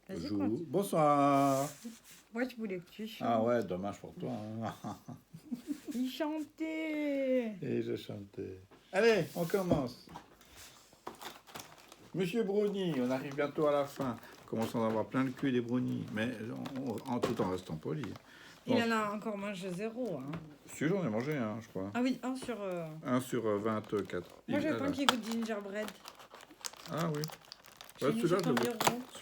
Vas-y, Bonjour. continue. Bonsoir. Moi, je voulais que tu chantes. Ah ouais, dommage pour toi. Hein. Il chantait. Et je chantais. Allez, on commence. Monsieur Brownie, on arrive bientôt à la fin. Commençons à avoir plein le cul des brownies, mais tout en restant poli. Il en a encore mangé 0. Hein. Si j'en ai mangé un, je crois. Ah oui, 1 sur... 1 sur 24. Moi, j'ai pas qui goûte gingerbread. Ah oui. Ouais, celui-là,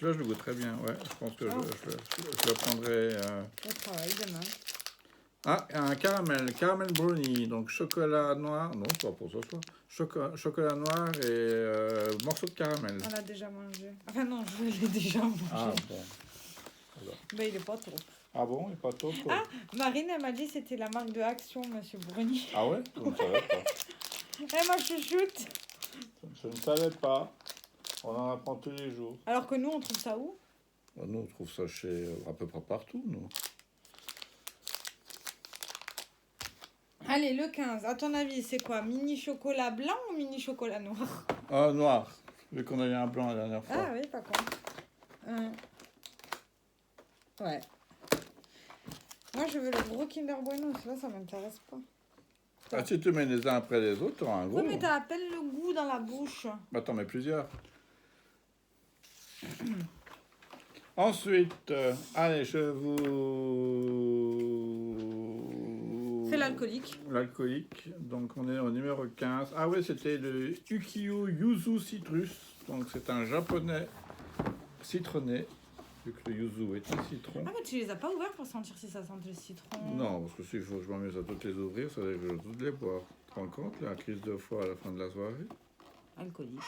je le goûte très bien. Ouais, je pense que je le prendrai. Au travail demain. Ah, un caramel brownie, donc chocolat noir, non, c'est pas pour ce soir, chocolat noir et morceau de caramel. On l'a déjà mangé. Enfin non, je l'ai déjà mangé. Ah bon. Alors. Ben, il est pas trop. Ah bon, il n'est pas trop. Ah, Marine, elle m'a dit que c'était la marque de Action, Monsieur Bruni. Ah ouais, je ne savais pas. Elle m'a chouchoute. Je ne savais pas. On en apprend tous les jours. Alors que nous, on trouve ça où? Nous, on trouve ça chez à peu près partout, nous. Allez, le 15. À ton avis, c'est quoi? Mini chocolat blanc ou mini chocolat noir? Ah, noir. Vu qu'on a eu un blanc la dernière fois. Ah oui, pas con. Ouais. Moi, je veux le gros Kinder Bueno. Là, ça m'intéresse pas. Ah, si tu mets les uns après les autres, tu auras un gros. Oui, mais t'as à peine le goût dans la bouche. Bah, t'en mets plusieurs. Ensuite, allez, je vous... C'est l'alcoolique. L'alcoolique. Donc, on est au numéro 15. Ah oui, c'était le Ukiyo Yuzu Citrus. Donc, c'est un japonais citronné, vu que le yuzu est un citron. Ah, mais tu les as pas ouverts pour sentir si ça sent le citron? Non, parce que s'il faut que je m'amuse à toutes les ouvrir, ça veut dire que je vais toutes les boire. Tu te rends compte, la crise de foie à la fin de la soirée? Alcoolique.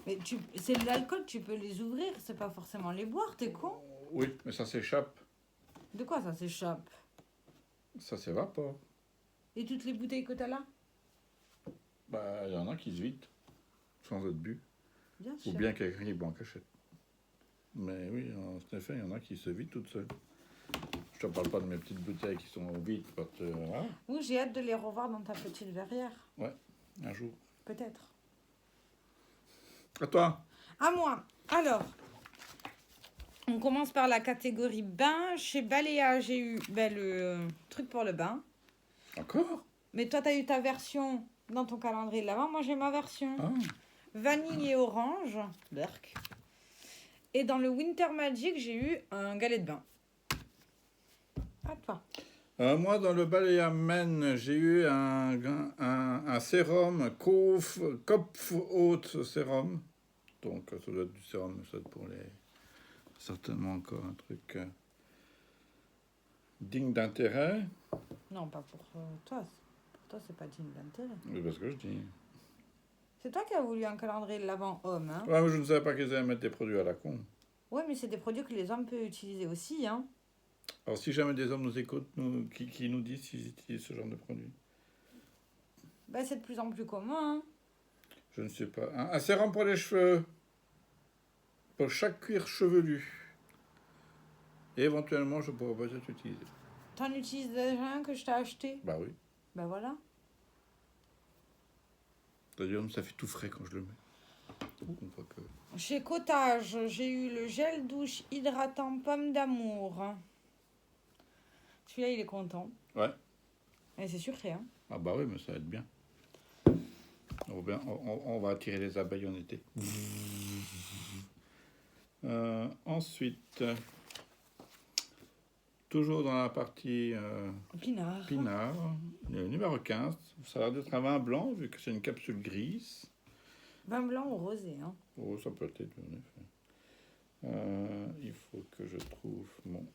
Mais c'est de l'alcool, tu peux les ouvrir, c'est pas forcément les boire, t'es con? Oui, mais ça s'échappe. De quoi ça s'échappe? Ça s'évapore. Et toutes les bouteilles que t'as là? Bah, il y en a qui se vident, sans être bu. Bien Ou sûr. bien quelqu'un qui boit en cachette. Mais oui, en effet, il y en a qui se vident toutes seules. Je te parle pas de mes petites bouteilles qui sont vides. Voilà. Oui, j'ai hâte de les revoir dans ta petite verrière. Ouais, un jour. Peut-être. À toi. À moi. Alors, on commence par la catégorie bain. Chez Balea, j'ai eu le truc pour le bain. Encore? Mais toi, tu as eu ta version dans ton calendrier de l'avant. Moi, j'ai ma version. Ah. Vanille et orange. Berk. Et dans le Winter Magic, j'ai eu un galet de bain. À toi. Moi, dans le Balea Men, j'ai eu un sérum Kopf Haute sérum. Donc, ça doit être du sérum, ça doit être pour les... Certainement encore un truc digne d'intérêt. Non, pas pour toi. Pour toi, c'est pas digne d'intérêt. C'est parce que je dis. C'est toi qui as voulu un calendrier de l'avant homme, hein? Ouais, mais je ne savais pas qu'ils allaient mettre des produits à la con. Oui, mais c'est des produits que les hommes peuvent utiliser aussi, hein? Alors, si jamais des hommes nous écoutent, qui nous disent s'ils utilisent ce genre de produit. Ben, c'est de plus en plus commun, hein? Je ne sais pas. Un sérum pour les cheveux. Pour chaque cuir chevelu. Et éventuellement, je pourrais peut-être l'utiliser. T'en utilises déjà un que je t'ai acheté? Bah oui. Ben voilà. C'est-à-dire, ça fait tout frais quand je le mets. Une fois que... Chez Cottage, j'ai eu le gel douche hydratant pomme d'amour. Celui-là, il est content. Ouais. Et c'est sucré, hein? Ah bah oui, mais ça va être bien. On va attirer les abeilles en été. Ensuite, toujours dans la partie pinard, le numéro 15, ça a l'air d'être un vin blanc, vu que c'est une capsule grise. Vin blanc ou rosé, hein? Oh, ça peut être, en effet. Il faut que je trouve mon...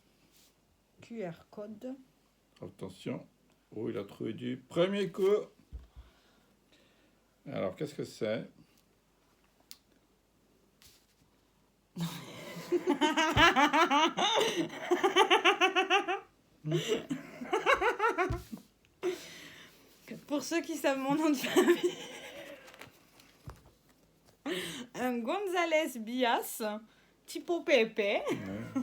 QR code. Attention. Oh, il a trouvé du premier coup. Alors, qu'est-ce que c'est? Pour ceux qui savent mon nom de famille, un González Bias, tipo Pepe. Ouais.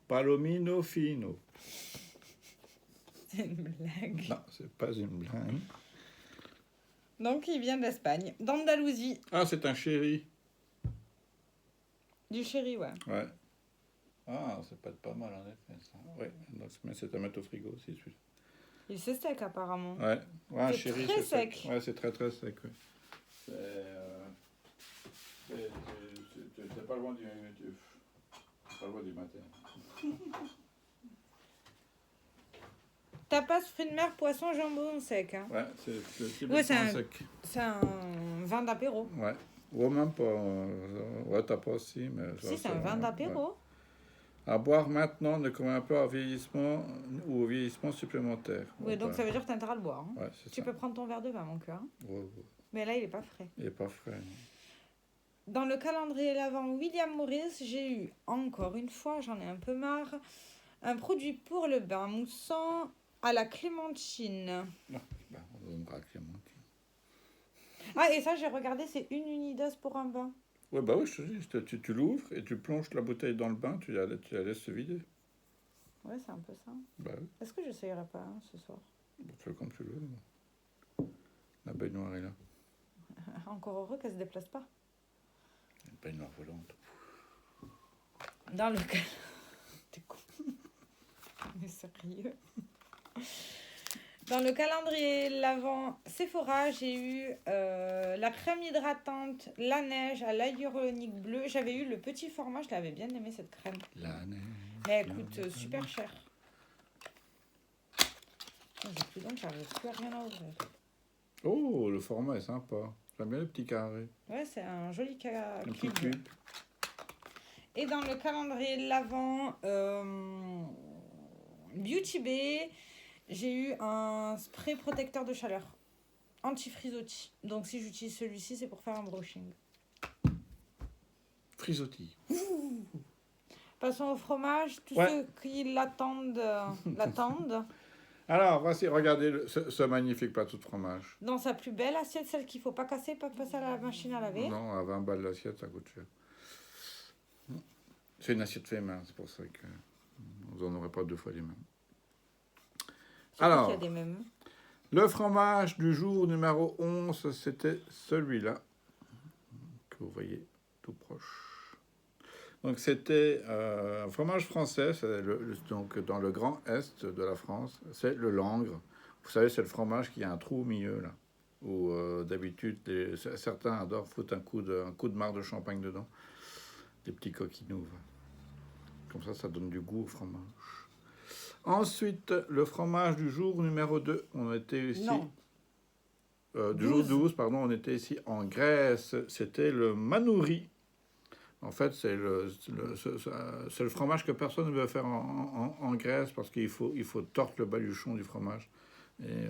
Palomino fino. C'est une blague. Non, c'est pas une blague. Donc, il vient d'Espagne, d'Andalousie. Ah, c'est un chéri. Du chéri, ouais. Ouais. Ah, ça peut être pas mal en effet, ça. Ouais, donc, mais c'est à mettre au frigo aussi, celui-là. Il c'est sec, apparemment. Ouais, ouais, un C'est chéri, très c'est sec. sec. Ouais, c'est très très sec, ouais. C'est pas loin pas loin du matin. Tapas, fruits de mer, poisson, jambon sec. Hein. Ouais, c'est Ouais, typiquement sec. C'est un vin d'apéro. Ouais. Ou même pas. Ouais, t'as pas aussi, mais. Si, c'est un vin d'apéro. Ouais. À boire maintenant ne convient pas au vieillissement ou au vieillissement supplémentaire. Oui, donc ça veut dire que tu as intérêt à le boire. Hein. Ouais, Tu peux prendre ton verre de vin, mon cœur. Ouais. Mais là, il est pas frais. Il est pas frais. Dans le calendrier l'avant William Morris, j'ai eu, encore une fois, j'en ai un peu marre, un produit pour le bain moussant à la clémentine. Non, bah, on donnera Clémentine. Ah, et ça, j'ai regardé, c'est une unidas pour un bain. Ouais, bah oui, je te dis, tu l'ouvres et tu plonges la bouteille dans le bain, tu la laisses se vider. Ouais, c'est un peu ça. Bah oui, Est-ce que j'essayerai pas hein, ce soir? fais comme tu veux. La baignoire est là. Encore heureux qu'elle se déplace pas. Une baignoire volante. Dans le T'es con. Mais sérieux. Dans le calendrier l'avant Sephora, j'ai eu la crème hydratante, la neige à l'ail hyaluronique bleu. J'avais eu le petit format, je l'avais bien aimé cette crème. La neige. Mais elle coûte super cher. J'ai plus donc, j'arrive plus à rien à ouvrir. Oh, le format est sympa. J'aime bien les petits carrés. Ouais, c'est un joli Un petit cube. cube. Et dans le calendrier l'avant Beauty Bay, j'ai eu un spray protecteur de chaleur anti-frisottis. Donc si j'utilise celui-ci, c'est pour faire un brushing. Frisottis. Passons au fromage. Tous Ouais. ceux qui l'attendent, l'attendent. Alors, voici, regardez ce magnifique plateau de fromage. Dans sa plus belle assiette, celle qu'il ne faut pas casser, pas passer à la machine à laver. Non, à 20 balles l'assiette, ça coûte cher. C'est une assiette fait main, c'est pour ça que vous n'en aurez pas deux fois les mêmes. Alors, Alors, il y a des mêmes. le fromage du jour numéro 11, c'était celui-là, que vous voyez tout proche. Donc c'était un fromage français, donc dans le Grand Est de la France, c'est le Langres. Vous savez, c'est le fromage qui a un trou au milieu, là, où d'habitude, certains adorent foutre un coup de marc de champagne dedans, des petits coquinous. Comme ça donne du goût au fromage. Ensuite, le fromage du jour numéro 2, on était ici... Non. Du jour 12, pardon, on était ici en Grèce, c'était le manouri. En fait, c'est le fromage que personne ne veut faire en Grèce parce qu'il faut tortre le baluchon du fromage. Et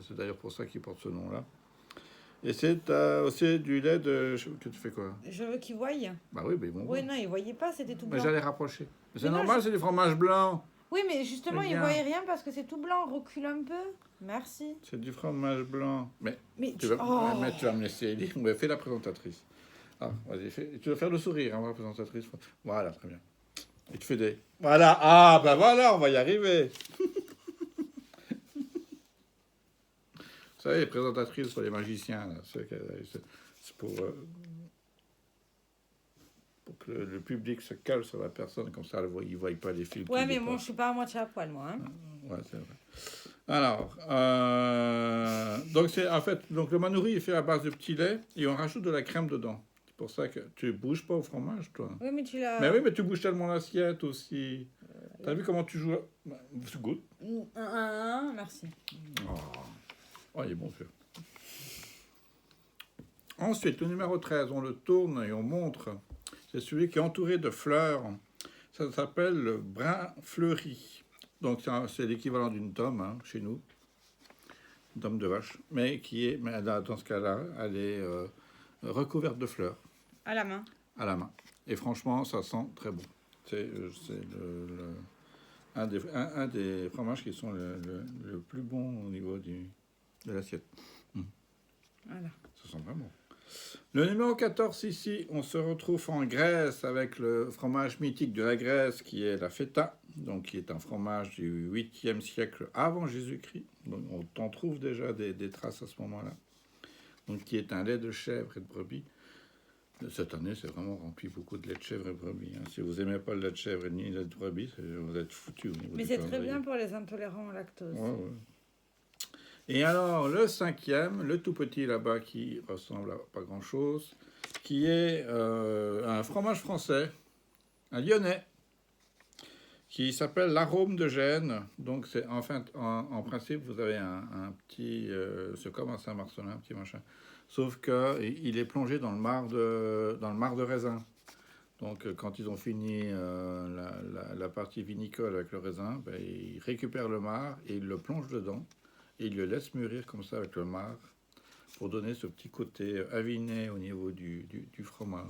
c'est d'ailleurs pour ça qu'il porte ce nom-là. Et c'est aussi du lait de... Que tu fais quoi? Je veux qu'ils voient. Bah oui, mais bon. Oui, non, ils ne voyaient pas, c'était tout Mais blanc. j'allais rapprocher. C'est Mais non, normal, c'est du fromage blanc. Oui, mais justement, Mais ils ne bien. voyaient rien parce que c'est tout blanc. Recule un peu. Merci. C'est du fromage blanc. Mais Mais tu vas me laisser élire. Ouais, fais la présentatrice. Ah, vas-y, tu vas faire le sourire, hein, la présentatrice. Voilà, très bien. Et tu fais des... Voilà, ah, ben voilà, on va y arriver. Vous savez, les présentatrices pour les magiciens, là, c'est pour que le public se cale sur la personne, comme ça, ils ne voient pas les films. Ouais, mais moi, je ne suis pas à moitié à poil, moi. Hein. Ouais, c'est vrai. Alors, donc c'est en fait, donc le manouri est fait à base de petit lait et on rajoute de la crème dedans. C'est pour ça que tu bouges pas au fromage, toi. Oui, mais tu l'as... Mais oui, mais tu bouges tellement l'assiette aussi. T'as vu comment tu joues? C'est good. Merci. Oh, il est bon, celui-là. Ensuite, le numéro 13, on le tourne et on montre. C'est celui qui est entouré de fleurs. Ça s'appelle le brun fleuri. Donc, c'est l'équivalent d'une tome, hein, chez nous. Une tome de vache. Mais dans ce cas-là, elle est recouverte de fleurs. À la main. À la main. Et franchement, ça sent très bon. C'est un des fromages qui sont le plus bon au niveau de l'assiette. Voilà. Ça sent vraiment. Le numéro 14, ici, on se retrouve en Grèce avec le fromage mythique de la Grèce qui est la feta, donc qui est un fromage du 8e siècle avant Jésus-Christ. Donc on en trouve déjà des traces à ce moment-là. donc qui est un lait de chèvre et de brebis. Cette année, c'est vraiment rempli beaucoup de lait de chèvre et de brebis. Hein. Si vous n'aimez pas le lait de chèvre ni le lait de brebis, vous êtes foutu au niveau Mais du c'est très calendrier. bien pour les intolérants au lactose. Ouais, ouais. Et alors, le cinquième, le tout petit là-bas qui ressemble à pas grand-chose, qui est un fromage français, un lyonnais, qui s'appelle l'arôme de Gênes. Donc, c'est en principe, vous avez un petit, c'est comme un Saint-Marcelin, un petit machin, sauf qu'il est plongé dans le marc de raisin. Donc, quand ils ont fini la partie vinicole avec le raisin, ben, ils récupèrent le marc et ils le plongent dedans. Et il le laisse mûrir comme ça avec le marc pour donner ce petit côté aviné au niveau du fromage.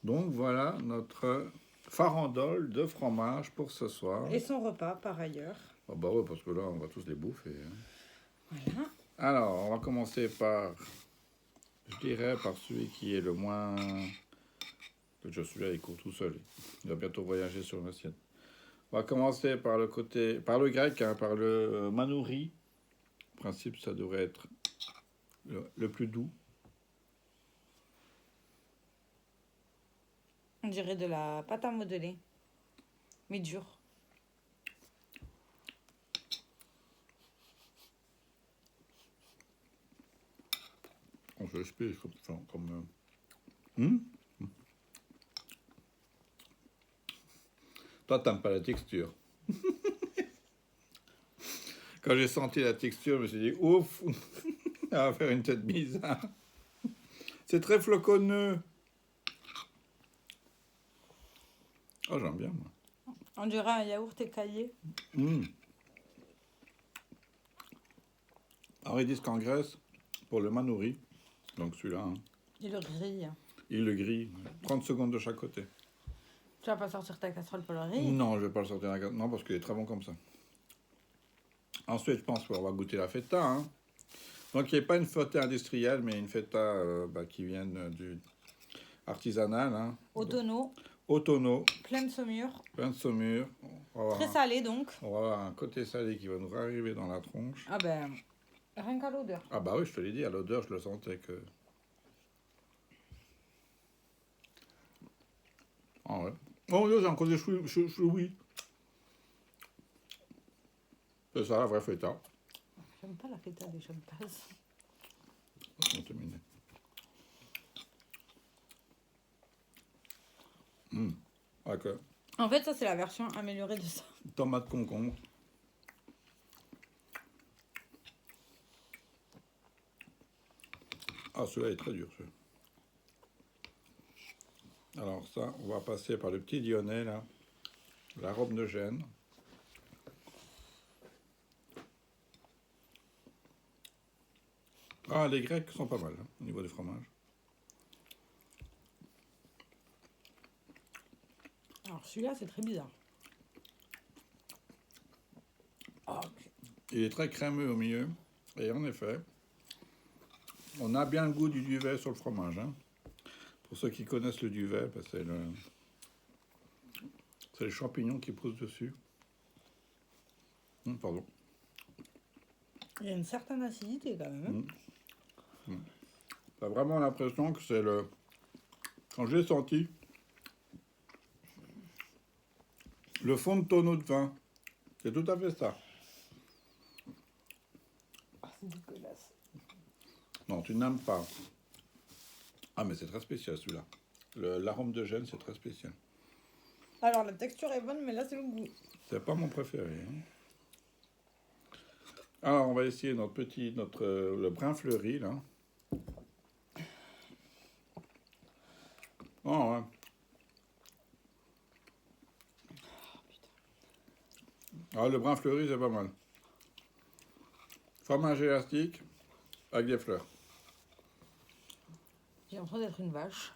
Donc voilà notre farandole de fromage pour ce soir. Et son repas par ailleurs. Oh bah ouais, parce que là on va tous les bouffer. Hein. Voilà. Alors on va commencer par, je dirais, par celui qui est le moins... Je suis là, il court tout seul. Il va bientôt voyager sur l'assiette. On va commencer par le côté, par le grec, hein, par le manouri. En principe, ça devrait être le plus doux. On dirait de la pâte à modeler, mais dure. On se l'explique comme Toi, t'aimes pas la texture. Quand j'ai senti la texture, je me suis dit, ouf, elle va faire une tête bizarre. C'est très floconneux. Oh, j'aime bien, moi. On dirait un yaourt écaillé. Alors, ils disent qu'en Grèce, pour le manouri, donc celui-là, hein, Il le grille. ils le grillent 30 secondes de chaque côté. Tu vas pas sortir ta casserole pour le riz? Non, je vais pas le sortir. Non, parce qu'il est très bon comme ça. Ensuite, je pense qu'on va goûter la feta. Hein. Donc, il n'y a pas une feta industrielle, mais une feta qui vient du artisanal. Hein. Autono, Autono, plein de saumure. plein de saumure. Très salé donc. On va avoir un côté salé qui va nous arriver dans la tronche. Ah ben, rien qu'à l'odeur. Ah bah oui, je te l'ai dit, à l'odeur, je le sentais que... Ah ouais. Oh Dieu, j'ai un côté choui. C'est ça, la vraie feta. J'aime pas la feta des jeunes passes. On termine. Ok. En fait, ça c'est la version améliorée de ça. Tomate concombre. Ah, celui-là est très dur. Celui-là. Alors ça, on va passer par le petit lyonnais, là. La robe de Gênes. Ah, les Grecs sont pas mal, hein, au niveau des fromages. Alors celui-là c'est très bizarre. Oh, Il est très crémeux au milieu. Et en effet, on a bien le goût du duvet sur le fromage. Hein. Pour ceux qui connaissent le duvet, ben c'est les champignons qui poussent dessus. Pardon. il y a une certaine acidité quand même. T'as vraiment l'impression que c'est le... Quand j'ai senti le fond de tonneau de vin, c'est tout à fait ça. Oh, c'est dégueulasse. Non, tu n'aimes pas. Ah, mais c'est très spécial celui-là. L'arôme de Gênes, c'est très spécial. Alors la texture est bonne, mais là c'est le goût. C'est pas mon préféré. Hein. Alors, on va essayer le brin fleuri, là. Oh, ouais. Ah, le brin fleuri, c'est pas mal. Fromage élastique avec des fleurs. J'ai l'impression d'être une vache.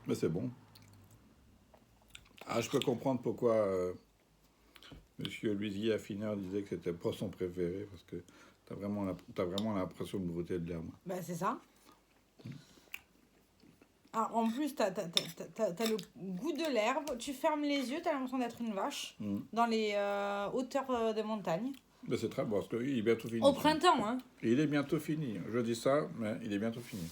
Mais c'est bon. Ah, je peux comprendre pourquoi Monsieur Luisier Affineur disait que c'était pas son préféré, parce que t'as vraiment l'impression de brouter de l'herbe. Ben c'est ça. Ah, en plus, t'as le goût de l'herbe. Tu fermes les yeux, t'as l'impression d'être une vache dans les hauteurs des montagnes. Mais c'est très bon, parce qu'il est bientôt fini. Au printemps, hein. Il est bientôt fini. Je dis ça, mais il est bientôt fini.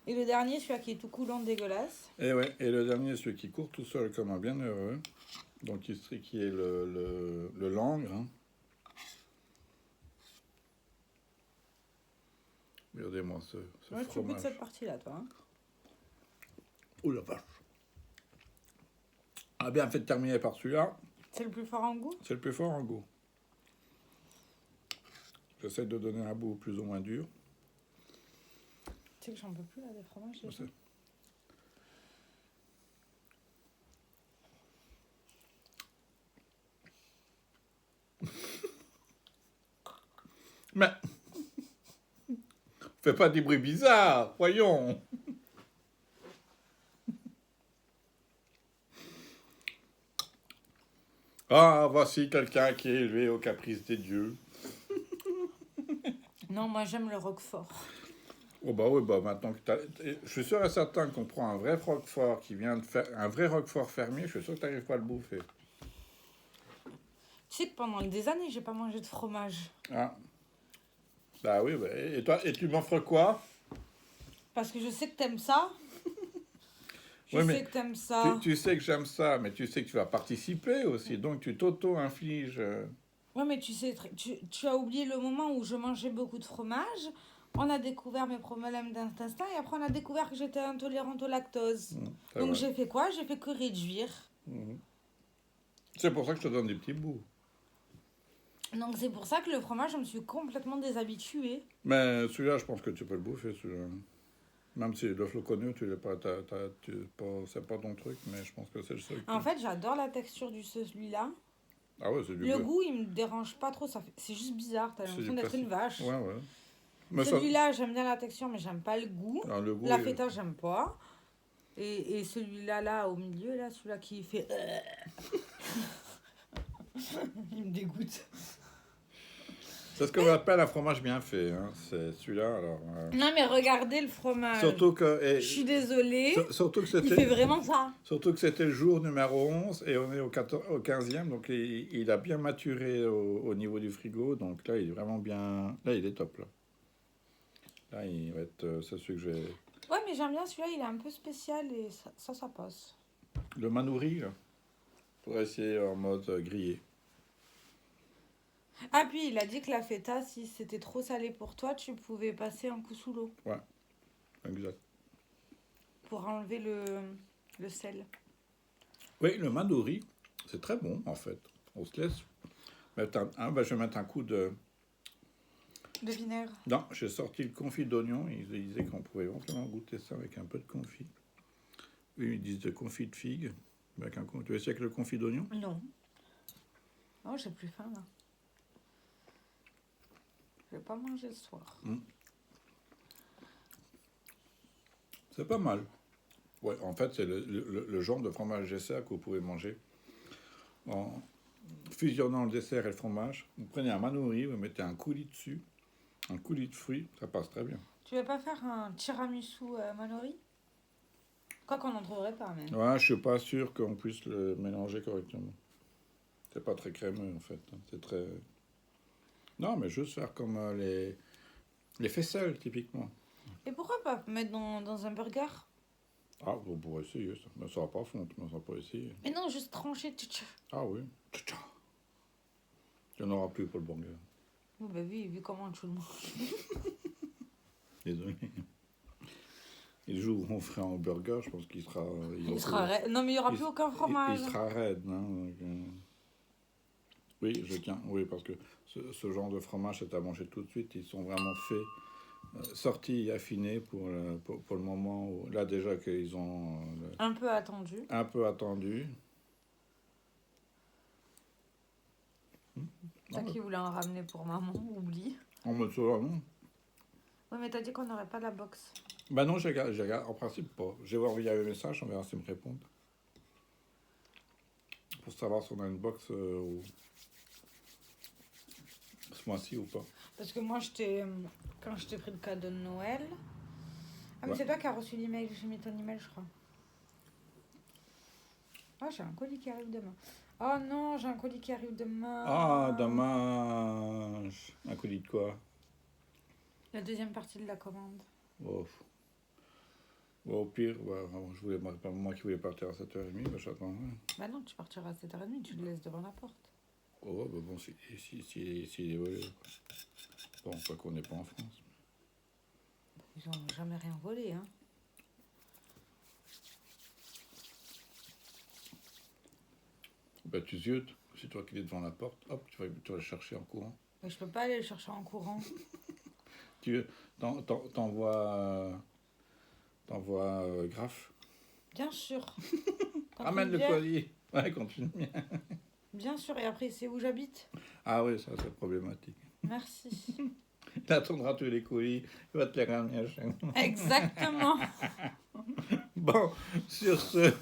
Et le dernier, celui-là qui est tout coulant, dégueulasse. Et ouais, et le dernier, celui qui court tout seul comme un bienheureux. Donc qui est le langre. Hein. Regardez-moi ce Ouais, tu goûtes fromage. cette partie-là, toi. Hein. Oh la vache. Ah bien fait de terminer par celui-là. C'est le plus fort en goût? C'est le plus fort en goût. J'essaie de donner un bout plus ou moins dur. Tu sais que j'en peux plus, là, des fromages. Je sais. Mais... Fais pas des bruits bizarres, voyons. Ah, voici quelqu'un qui est élevé au caprice des dieux. Non, moi, j'aime le roquefort. Oh bah oui, bah maintenant que je suis sûr et certain qu'on prend un vrai roquefort qui vient de faire un vrai roquefort fermier, je suis sûr que tu n'arrives pas à le bouffer. Tu sais que pendant des années, j'ai pas mangé de fromage. Ah. Bah oui, bah, et toi, et tu m'offres quoi? Parce que je sais que t'aimes ça. Je Oui, sais mais que t'aimes ça. tu sais que j'aime ça, mais tu sais que tu vas participer aussi, donc tu t'auto-infliges. Ouais, mais tu sais, tu as oublié le moment où je mangeais beaucoup de fromage. On a découvert mes problèmes d'intestin et après on a découvert que j'étais intolérante au lactose. C'est Donc vrai. j'ai fait quoi? J'ai fait que réduire. C'est pour ça que je te donne des petits bouts. Donc c'est pour ça que le fromage, je me suis complètement déshabituée. Mais celui-là, je pense que tu peux le bouffer, celui-là. Même si le floconneux, tu l'as pas, c'est pas ton truc, mais je pense que c'est le seul. En fait, j'adore la texture du celui-là. Ah ouais, c'est du Le beurre. goût, il me dérange pas trop. C'est juste bizarre. T'as C'est l'impression du d'être une vache. Ouais, ouais. Mais ça, Celui-là, j'aime bien la texture, mais j'aime pas le goût. alors, le goût La est- feta, j'aime pas. Et celui-là, là, au milieu, là, celui-là qui fait... il me dégoûte. c'est ce qu'on appelle un fromage bien fait. Hein. C'est celui-là, alors. Non, mais regardez le fromage. Surtout que. Je suis désolée. Surtout que Il fait c'était. vraiment ça. Surtout que c'était le jour numéro 11 et on est au 15e, donc il a bien maturé au niveau du frigo, donc là il est vraiment bien. Là il est top là. Là il va être. C'est celui que je vais. Ouais, mais j'aime bien celui-là, il est un peu spécial et ça passe. Le manouri, là. Pour essayer en mode grillé. Ah, puis il a dit que la feta, si c'était trop salé pour toi, tu pouvais passer un coup sous l'eau Ouais, exact. pour enlever le sel. Oui, le manouri, c'est très bon en fait. On se laisse mettre ben, je vais mettre un coup de. De vinaigre. Non, j'ai sorti le confit d'oignon. Ils disaient qu'on pouvait éventuellement goûter ça avec un peu de confit. Oui, ils disent de confit de figue. Avec un... Tu veux essayer avec le confit d'oignon? Non. Oh, j'ai plus faim là. Je vais pas manger ce soir. C'est pas mal. Ouais, en fait, c'est le genre de fromage dessert que vous pouvez manger en fusionnant le dessert et le fromage. Vous prenez un manouri, vous mettez un coulis dessus, un coulis de fruits, ça passe très bien. Tu veux pas faire un tiramisu Manori? Quoi qu'on n'en trouverait pas, même. Ouais, je suis pas sûr qu'on puisse le mélanger correctement. C'est pas très crémeux en fait. C'est très. Non, mais juste faire comme les faisselles typiquement. Et pourquoi pas mettre dans un burger? Ah, on pourrait essayer ça. Mais ça va pas fondre, mais ça va pas essayer. Mais non, juste trancher. Ah oui. Il n'y en aura plus pour le burger. Oh, bah oui, vu comment tu le manges. Désolé. Et le jour où on fera un burger, je pense qu'il sera. Il sera raide. Non, mais il n'y aura plus aucun fromage. Il sera raide. Hein, donc, oui, je tiens. Oui, parce que ce genre de fromage, c'est à manger tout de suite. Ils sont vraiment faits, sortis et affinés pour le moment où. Là, déjà qu'ils ont. Un peu attendu. Un peu attendu. Toi qui voulais en ramener pour maman, oublie. On me dit non. Ouais, mais t'as dit qu'on n'aurait pas la box. Ben non, j'ai regardé. En principe, pas. J'ai envoyé un message, on verra s'ils me répondent. Pour savoir si on a une box ce mois-ci ou pas. Parce que moi, quand je t'ai pris le cadeau de Noël, Ah, mais c'est toi qui as reçu l'email. J'ai mis ton email, je crois. Ah, j'ai un colis qui arrive demain. Oh non, j'ai un colis qui arrive demain. Ah, dommage. Un colis de quoi? La deuxième partie de la commande. Oh. Bon, au pire, je voulais, moi qui voulais partir à 7h30, bah, j'attends. Bah non, tu partiras à 7h30, tu le laisses devant la porte. Oh, bah bon, s'il est volé. Bon, pas qu'on n'est pas en France. Ils n'ont jamais rien volé, hein. Bah, tu ziotes. C'est toi qui es devant la porte. Hop, tu vas le chercher en courant. Mais je peux pas aller le chercher en courant. Tu t'envoies Graf. Bien sûr. Quand Ramène il le vient- colis. Ouais, continue. Bien sûr, et après, c'est où j'habite. Ah oui, ça c'est problématique. Merci. Il attendra tous les colis. Il va te les ramener à chaque fois. Exactement. Bon, sur ce,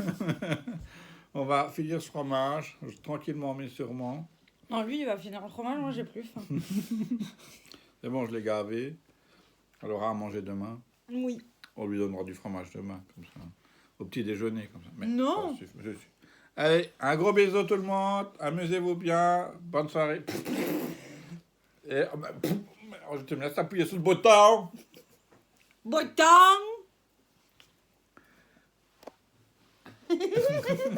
on va finir ce fromage, tranquillement mais sûrement. Non, lui, il va finir en fromage, moi, j'ai plus faim. C'est bon, je l'ai gavé. Elle aura à manger demain. Oui. On lui donnera du fromage demain, comme ça. Au petit déjeuner, comme ça. Mais Non. ça suffit. Allez, un gros bisou tout le monde. Amusez-vous bien. Bonne soirée. Et je te laisse appuyer sur le bouton. Bouton.